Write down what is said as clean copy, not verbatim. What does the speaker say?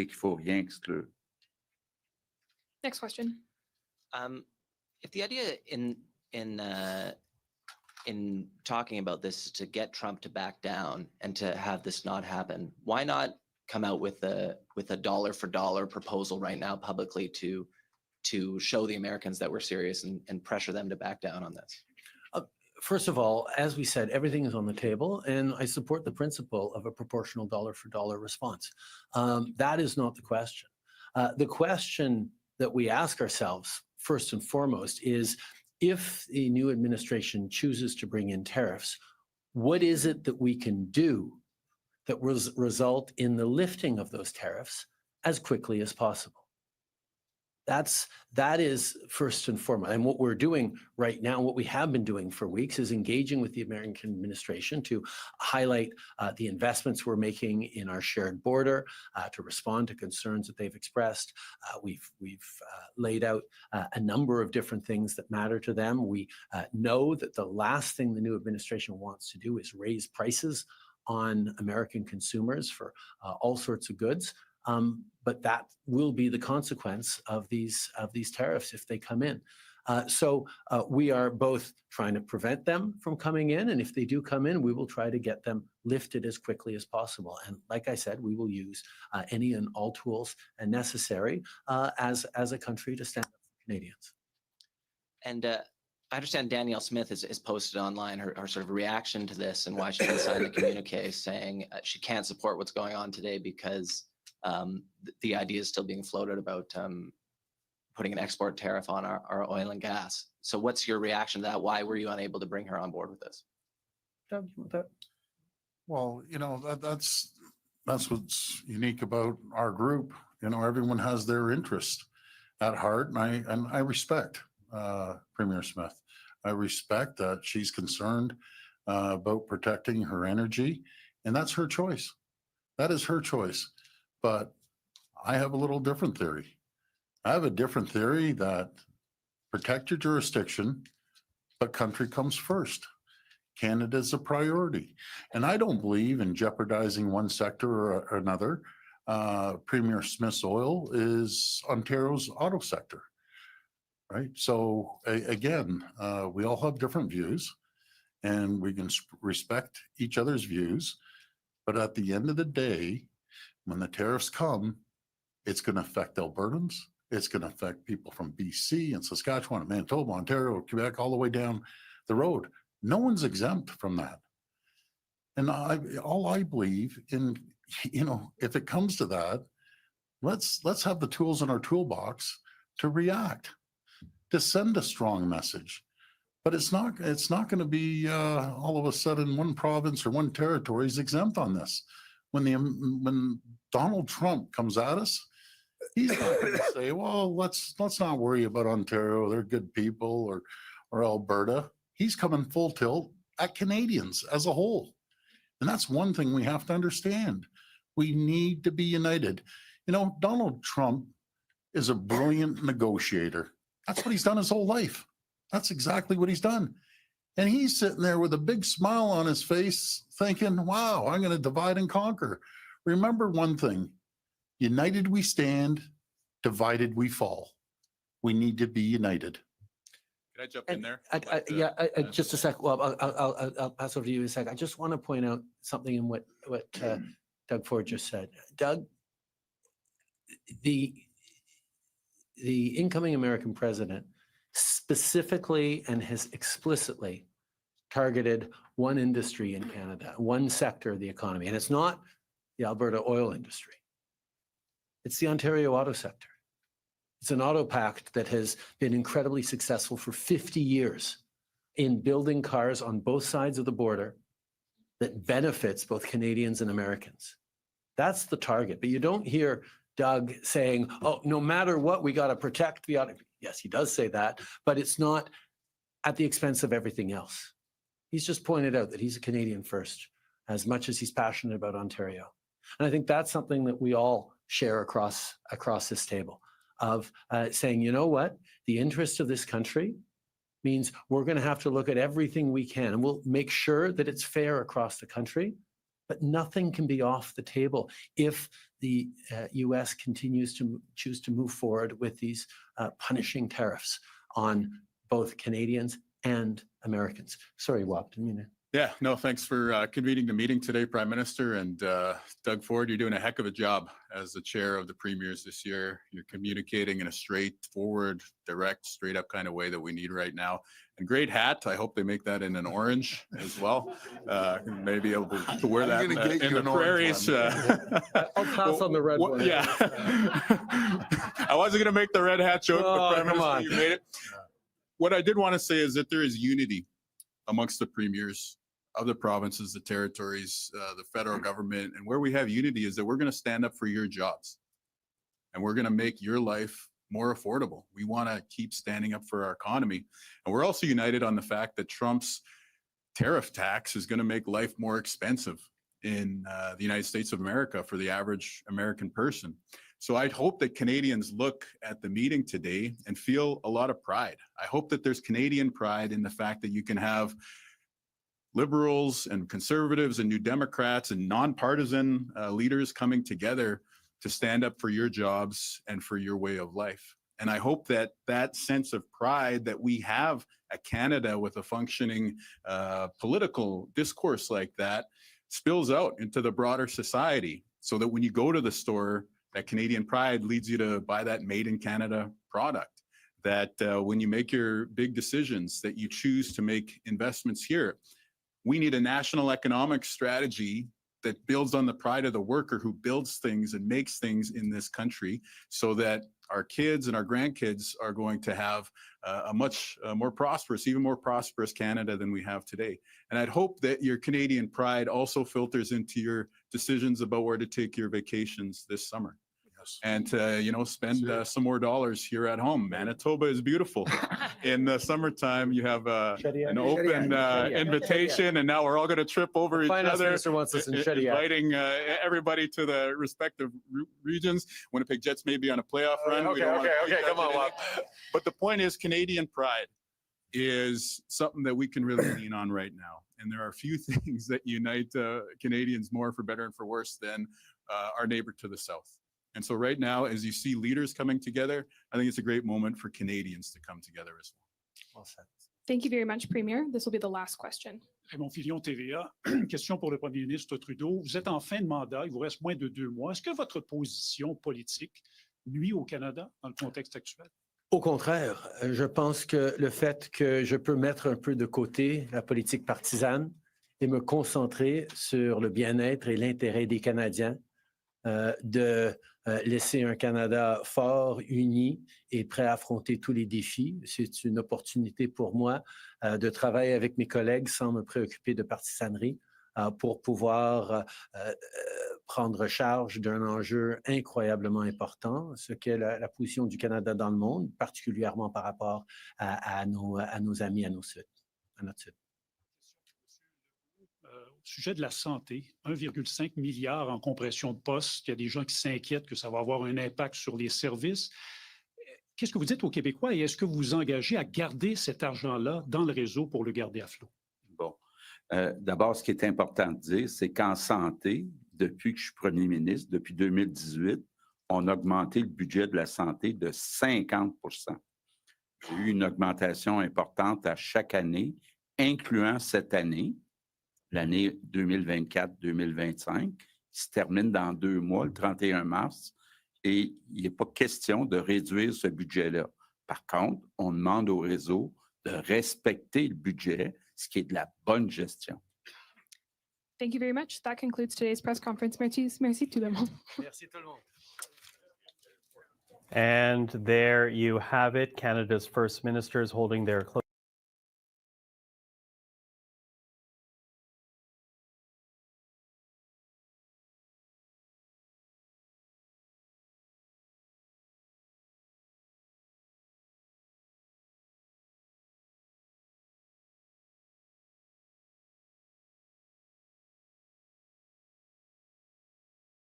qu'il faut rien exclure. Next question. If the idea in talking about this is to get Trump to back down and to have this not happen, why not come out with a dollar for dollar proposal right now publicly to show the Americans that we're serious and pressure them to back down on this? First of all, as we said, everything is on the table, and I support the principle of a proportional dollar for dollar response. That is not the question. The question that we ask ourselves, first and foremost, is if the new administration chooses to bring in tariffs, what is it that we can do that will result in the lifting of those tariffs as quickly as possible? That is first and foremost. And what we're doing right now, what we have been doing for weeks, is engaging with the American administration to highlight the investments we're making in our shared border, to respond to concerns that they've expressed. We've laid out a number of different things that matter to them. We know that the last thing the new administration wants to do is raise prices on American consumers for all sorts of goods. But that will be the consequence of these tariffs if they come in. So we are both trying to prevent them from coming in, and if they do come in, we will try to get them lifted as quickly as possible. And like I said, we will use any and all tools necessary as a country to stand up for Canadians. And I understand Danielle Smith has posted online her sort of reaction to this and why she didn't sign the communique, saying she can't support what's going on today because the idea is still being floated about putting an export tariff on our oil and gas. So what's your reaction to that? Why were you unable to bring her on board with this? Doug, you want that? Well, that's what's unique about our group. Everyone has their interest at heart, and I respect Premier Smith. I respect that she's concerned about protecting her energy, and that's her choice. That is her choice. But I have a little different theory. I have a different theory that protect your jurisdiction, but country comes first. Canada's a priority. And I don't believe in jeopardizing one sector or another. Premier Smith's oil is Ontario's auto sector, right? So again, we all have different views and we can respect each other's views. But at the end of the day, when the tariffs come, it's going to affect Albertans. It's going to affect people from BC and Saskatchewan and Manitoba, Ontario, Quebec, all the way down the road. No one's exempt from that. And all I believe in, if it comes to that, let's have the tools in our toolbox to react, to send a strong message. But it's not going to be all of a sudden one province or one territory is exempt on this. When Donald Trump comes at us, he's not going to say, well, let's not worry about Ontario, they're good people, or Alberta. He's coming full tilt at Canadians as a whole. And that's one thing we have to understand. We need to be united. Donald Trump is a brilliant negotiator. That's what he's done his whole life. That's exactly what he's done. And he's sitting there with a big smile on his face thinking, wow, I'm going to divide and conquer. Remember one thing, united we stand, divided we fall. We need to be united. Can I jump in there? Just a sec. Well, I'll pass over to you in a sec. I just want to point out something in what Doug Ford just said. Doug, the incoming American president specifically and has explicitly targeted one industry in Canada, one sector of the economy, and it's not the Alberta oil industry. It's the Ontario auto sector. It's an auto pact that has been incredibly successful for 50 years in building cars on both sides of the border that benefits both Canadians and Americans. That's the target. But you don't hear Doug saying, oh, no matter what, we got to protect the auto. Yes, he does say that, but it's not at the expense of everything else. He's just pointed out that he's a Canadian first, as much as he's passionate about Ontario. And I think that's something that we all share across this table of saying, you know what, the interest of this country means we're going to have to look at everything we can, and we'll make sure that it's fair across the country, but nothing can be off the table if the US continues to choose to move forward with these punishing tariffs on both Canadians and Americans. Sorry, Wap, didn't mean to. Yeah, no, thanks for convening the meeting today, Prime Minister. And Doug Ford, you're doing a heck of a job as the chair of the premiers this year. You're communicating in a straightforward, direct, straight up kind of way that we need right now. And great hat. I hope they make that in an orange as well. Maybe able to wear that I'm gonna get in you the an orange prairies. one. I'll pass on the red one. Yeah. I wasn't going to make the red hat joke, Oh, but Prime come Minister, on. you made it. What I did want to say is that there is unity amongst the premiers of the provinces, the territories, the federal government. And where we have unity is that we're going to stand up for your jobs and we're going to make your life more affordable. We want to keep standing up for our economy. And we're also united on the fact that Trump's tariff tax is going to make life more expensive in the United States of America for the average American person. So I hope that Canadians look at the meeting today and feel a lot of pride. I hope that there's Canadian pride in the fact that you can have Liberals and Conservatives and New Democrats and nonpartisan leaders coming together to stand up for your jobs and for your way of life. And I hope that that sense of pride that we have at Canada with a functioning political discourse like that spills out into the broader society so that when you go to the store, that Canadian pride leads you to buy that made in Canada product. That when you make your big decisions, that you choose to make investments here. We need a national economic strategy that builds on the pride of the worker who builds things and makes things in this country so that our kids and our grandkids are going to have a much more prosperous, even more prosperous Canada than we have today. And I'd hope that your Canadian pride also filters into your decisions about where to take your vacations this summer. And to, spend some more dollars here at home. Manitoba is beautiful. In the summertime, you have an open invitation, and now we're all going to trip over each Finance other, Minister wants us in Shediac. inviting everybody to the respective regions. Winnipeg Jets may be on a playoff run. We don't wanna take that come on, today. Wap. But the point is, Canadian pride is something that we can really lean on right now. And there are a few things that unite Canadians more for better and for worse than our neighbor to the south. And so right now, as you see leaders coming together, I think it's a great moment for Canadians to come together as well. Well said. Thank you very much, Premier. This will be the last question. Raymond Filion, TVA. Question pour le premier ministre Trudeau. Vous êtes en fin de mandat, il vous reste moins de 2 mois. Est-ce que votre position politique nuit au Canada dans le contexte actuel? Au contraire, je pense que le fait que je peux mettre un peu de côté la politique partisane et me concentrer sur le bien-être et l'intérêt des Canadiens, de laisser un Canada fort, uni et prêt à affronter tous les défis. C'est une opportunité pour moi de travailler avec mes collègues sans me préoccuper de partisanerie pour pouvoir prendre charge d'un enjeu incroyablement important, ce qu'est la position du Canada dans le monde, particulièrement par rapport à nos amis à notre sud. Au sujet de la santé, 1,5 milliard en compression de postes. Il y a des gens qui s'inquiètent que ça va avoir un impact sur les services. Qu'est-ce que vous dites aux Québécois et est-ce que vous vous engagez à garder cet argent-là dans le réseau pour le garder à flot? Bon. D'abord, ce qui est important de dire, c'est qu'en santé, depuis que je suis premier ministre, depuis 2018, on a augmenté le budget de la santé de 50 %. J'ai eu une augmentation importante à chaque année, incluant cette année, l'année 2024-2025, qui se termine dans 2 mois, le 31 mars, et il n'est pas question de réduire ce budget-là. Par contre, on demande au réseau de respecter le budget, ce qui est de la bonne gestion. Thank you very much. That concludes today's press conference. Merci tout le monde. Merci tout le monde. And there you have it. Canada's First Minister is holding their